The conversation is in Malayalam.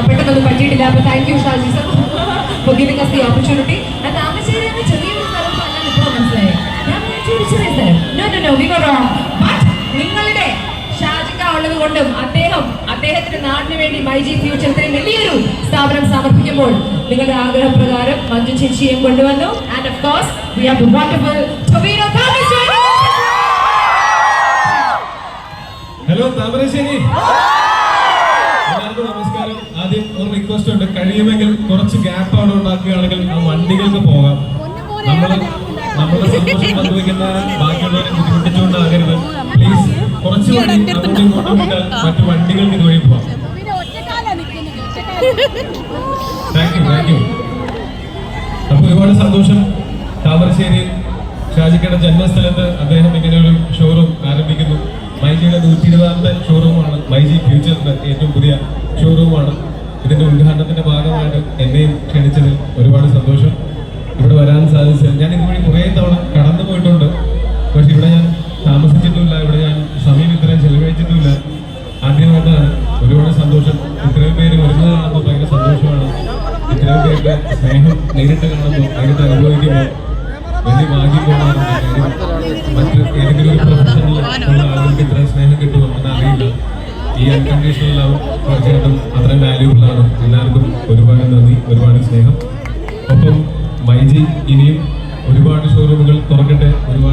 പെട്ടെന്നൊന്നും പറ്റിയിട്ടില്ല. അപ്പോൾ thank you Shaji sir for giving us the opportunity. Thamarassery എന്ന ചെറിയൊരു സ്ഥലം പറഞ്ഞാൽ ഇപ്പോൾ മനസ്സിലായി. ഞാൻ ചെറിയ സ്ഥലം. No we were wrong. But നിങ്ങളുടെ ഷാജിക്ക ഉള്ളത് കൊണ്ടും അദ്ദേഹത്തിന്റെ നാടിന് വേണ്ടി മൈജി ഫ്യൂച്ചർ ഇത്രയും വലിയൊരു സ്ഥാപനം സമർപ്പിക്കുമ്പോൾ നിങ്ങളുടെ ആഗ്രഹപ്രകാരം മഞ്ജു ചേച്ചിയും കൊണ്ടുവന്നു. And of course we have the wonderful Tovino Thamarassery. Hello Thamarassery, എല്ലാവർക്കും നമസ്കാരം. ആദ്യം ഒരു റിക്വസ്റ്റ് ഉണ്ട്, കഴിയുമെങ്കിൽ കുറച്ച് ഗ്യാപ്പ് അവിടെ ഉണ്ടാക്കുകയാണെങ്കിൽ ആ വണ്ടികൾക്ക് പോകാം. നമ്മുടെ സന്തോഷം പങ്കുവെക്കുന്ന ബാക്കിയുള്ളവരെ ബുദ്ധിമുട്ടിച്ചുകൊണ്ടാകരുത്. പ്ലീസ് കുറച്ച് വണ്ടി അങ്ങോട്ടും ഇങ്ങോട്ടും വിട്ടാൽ മറ്റു വണ്ടികൾക്ക് ഇതുവഴി പോവാം. Thank you. അപ്പൊ ഒരുപാട് സന്തോഷം. താമരശ്ശേരി ഷാജിക്കയുടെ ജന്മസ്ഥലത്ത് അദ്ദേഹം ഇങ്ങനെ ഒരു ഷോറൂം ആരംഭിക്കുന്നു. മൈജിയുടെ 120ാമത്തെ ഷോറൂമാണ്. മൈജി ഫ്യൂച്ചറിന്റെ ഏറ്റവും പുതിയ ഷോറൂമാണ്. ഇതിന്റെ ഉദ്ഘാടനത്തിന്റെ ഭാഗമായിട്ട് എന്നെയും ക്ഷണിച്ചതിൽ ഒരുപാട് സന്തോഷം. ഇവിടെ വരാൻ സാധിച്ചത് ഞാൻ ഇതുവഴി കുറേ തവണ കടന്നു പോയിട്ടുണ്ട്. പക്ഷെ ഇവിടെ ഞാൻ താമസിച്ചിട്ടുമില്ല, ഇവിടെ ഞാൻ സമയം ഇത്രയും ചെലവഴിച്ചിട്ടുമില്ല. ആദ്യമായിട്ടാണ്. ഒരുപാട് സന്തോഷം. ഇത്രയും പേര് വരുന്നത് കാണുമ്പോൾ ഭയങ്കര സന്തോഷമാണ്. ഇത്രയും പേരുടെ സ്നേഹം നേരിട്ട് കാണുമ്പോൾ, നേരിട്ട് അനുഭവിക്കുമ്പോൾ വലിയ ഭാഗ്യമാണ്. മറ്റ് ഏതെങ്കിലും ഒരു പ്രൊഫഷനിൽ ഉള്ള ആളുകൾക്ക് ഇത്രയും സ്നേഹം കിട്ടുമെന്ന് അറിയില്ല. ഈ അൺകണ്ടീഷണൽ ലവ് തീർച്ചയായിട്ടും അത്രയും വാല്യൂബിൾ ആണ്. എല്ലാവർക്കും ഒരുപാട് നന്ദി, ഒരുപാട് സ്നേഹം. ഒപ്പം മൈജി ഇനിയും ഒരുപാട് ഷോറൂമുകൾ തുറക്കട്ടെ. ഒരുപാട്